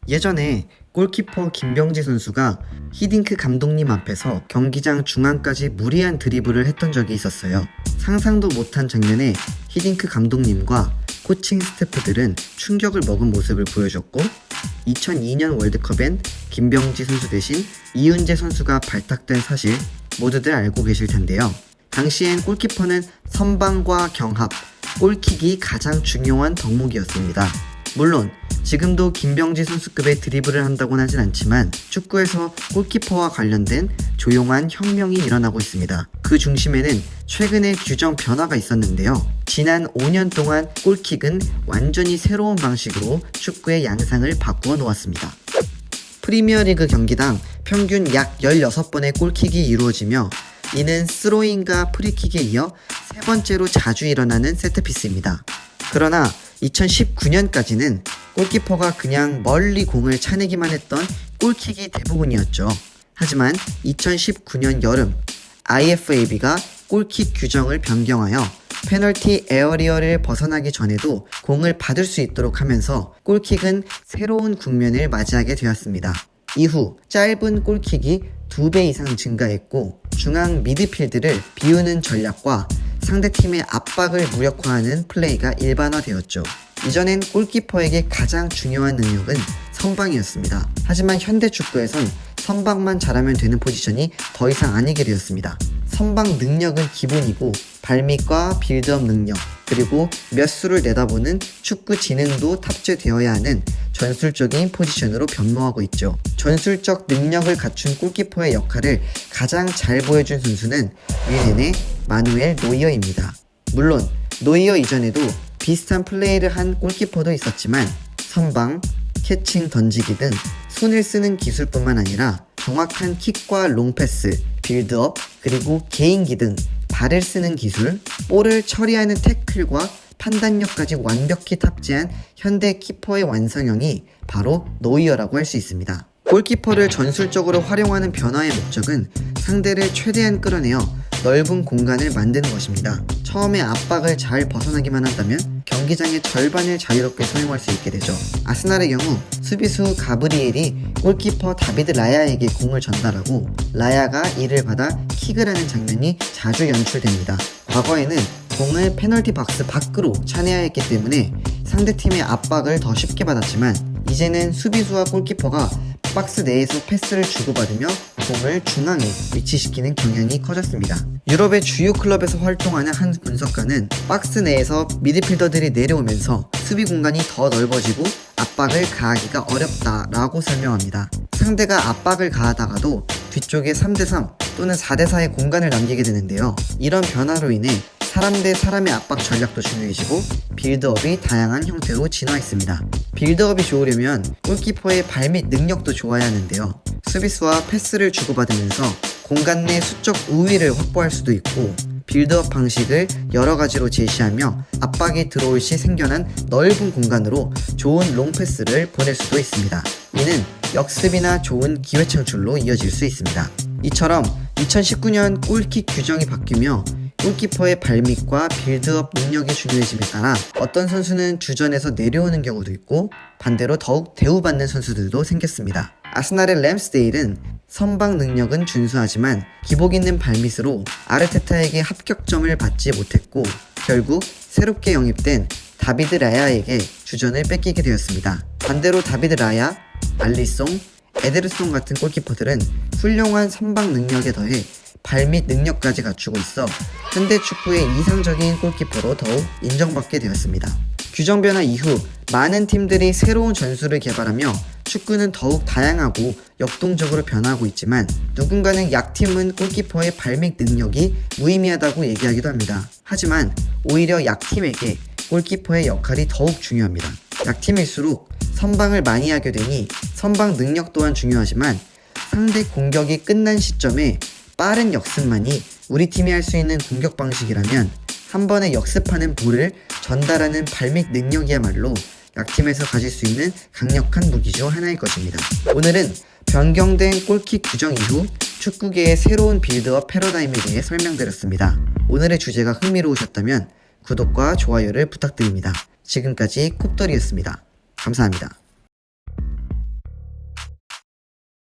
예전에 골키퍼 김병지 선수가 히딩크 감독님 앞에서 경기장 중앙까지 무리한 드리블을 했던 적이 있었어요. 상상도 못한 장면에 히딩크 감독님과 코칭 스태프들은 충격을 먹은 모습을 보여줬고, 2002년 월드컵엔 김병지 선수 대신 이은재 선수가 발탁된 사실 모두들 알고 계실 텐데요. 당시엔 골키퍼는 선방과 경합, 골킥이 가장 중요한 덕목이었습니다. 물론 지금도 김병지 선수급의 드리블을 한다고는 하진 않지만 축구에서 골키퍼와 관련된 조용한 혁명이 일어나고 있습니다. 그 중심에는 최근에 규정 변화가 있었는데요. 지난 5년 동안 골킥은 완전히 새로운 방식으로 축구의 양상을 바꾸어 놓았습니다. 프리미어리그 경기당 평균 약 16번의 골킥이 이루어지며, 이는 스로잉과 프리킥에 이어 세 번째로 자주 일어나는 세트피스입니다. 그러나 2019년까지는 골키퍼가 그냥 멀리 공을 차내기만 했던 골킥이 대부분이었죠. 하지만 2019년 여름 IFAB가 골킥 규정을 변경하여 페널티 에어리어를 벗어나기 전에도 공을 받을 수 있도록 하면서 골킥은 새로운 국면을 맞이하게 되었습니다. 이후 짧은 골킥이 2배 이상 증가했고, 중앙 미드필드를 비우는 전략과 상대팀의 압박을 무력화하는 플레이가 일반화되었죠. 이전엔 골키퍼에게 가장 중요한 능력은 선방이었습니다. 하지만 현대 축구에선 선방만 잘하면 되는 포지션이 더 이상 아니게 되었습니다. 선방 능력은 기본이고, 발밑과 빌드업 능력, 그리고 몇 수를 내다보는 축구 지능도 탑재되어야 하는 전술적인 포지션으로 변모하고 있죠. 전술적 능력을 갖춘 골키퍼의 역할을 가장 잘 보여준 선수는 뮌헨의 마누엘 노이어입니다. 물론 노이어 이전에도 비슷한 플레이를 한 골키퍼도 있었지만, 선방, 캐칭 던지기 등 손을 쓰는 기술뿐만 아니라 정확한 킥과 롱패스, 빌드업, 그리고 개인기 등 발을 쓰는 기술, 볼을 처리하는 태클과 판단력까지 완벽히 탑재한 현대 키퍼의 완성형이 바로 노이어라고 할 수 있습니다. 골키퍼를 전술적으로 활용하는 변화의 목적은 상대를 최대한 끌어내어 넓은 공간을 만드는 것입니다. 처음에 압박을 잘 벗어나기만 한다면 경기장의 절반을 자유롭게 사용할 수 있게 되죠. 아스날의 경우 수비수 가브리엘이 골키퍼 다비드 라야에게 공을 전달하고, 라야가 이를 받아 킥을 하는 장면이 자주 연출됩니다. 과거에는 공을 페널티 박스 밖으로 차내야 했기 때문에 상대팀의 압박을 더 쉽게 받았지만, 이제는 수비수와 골키퍼가 박스 내에서 패스를 주고받으며 공을 중앙에 위치시키는 경향이 커졌습니다. 유럽의 주요 클럽에서 활동하는 한 분석가는 박스 내에서 미드필더들이 내려오면서 수비 공간이 더 넓어지고 압박을 가하기가 어렵다라고 설명합니다. 상대가 압박을 가하다가도 뒤쪽에 3대3 또는 4대4의 공간을 남기게 되는데요. 이런 변화로 인해 사람 대 사람의 압박 전략도 중요해지고 빌드업이 다양한 형태로 진화했습니다. 빌드업이 좋으려면 골키퍼의 발밑 능력도 좋아야 하는데요. 수비수와 패스를 주고받으면서 공간 내 수적 우위를 확보할 수도 있고, 빌드업 방식을 여러 가지로 제시하며 압박이 들어올 시 생겨난 넓은 공간으로 좋은 롱패스를 보낼 수도 있습니다. 이는 역습이나 좋은 기회 창출로 이어질 수 있습니다. 이처럼 2019년 골킥 규정이 바뀌며 골키퍼의 발밑과 빌드업 능력이 중요해짐에 따라 어떤 선수는 주전에서 내려오는 경우도 있고, 반대로 더욱 대우받는 선수들도 생겼습니다. 아스날의 램스데일은 선방 능력은 준수하지만 기복 있는 발밑으로 아르테타에게 합격점을 받지 못했고, 결국 새롭게 영입된 다비드 라야에게 주전을 뺏기게 되었습니다. 반대로 다비드 라야, 알리송, 에데르송 같은 골키퍼들은 훌륭한 선방 능력에 더해 발밑 능력까지 갖추고 있어 현대 축구의 이상적인 골키퍼로 더욱 인정받게 되었습니다. 규정 변화 이후 많은 팀들이 새로운 전술을 개발하며 축구는 더욱 다양하고 역동적으로 변화하고 있지만, 누군가는 약팀은 골키퍼의 발밑 능력이 무의미하다고 얘기하기도 합니다. 하지만 오히려 약팀에게 골키퍼의 역할이 더욱 중요합니다. 약팀일수록 선방을 많이 하게 되니 선방 능력 또한 중요하지만, 상대 공격이 끝난 시점에 빠른 역습만이 우리 팀이 할 수 있는 공격 방식이라면, 한 번에 역습하는 볼을 전달하는 발밑 능력이야말로 약팀에서 가질 수 있는 강력한 무기 중 하나일 것입니다. 오늘은 변경된 골킥 규정 이후 축구계의 새로운 빌드업 패러다임에 대해 설명드렸습니다. 오늘의 주제가 흥미로우셨다면 구독과 좋아요를 부탁드립니다. 지금까지 콥돌이었습니다. 감사합니다.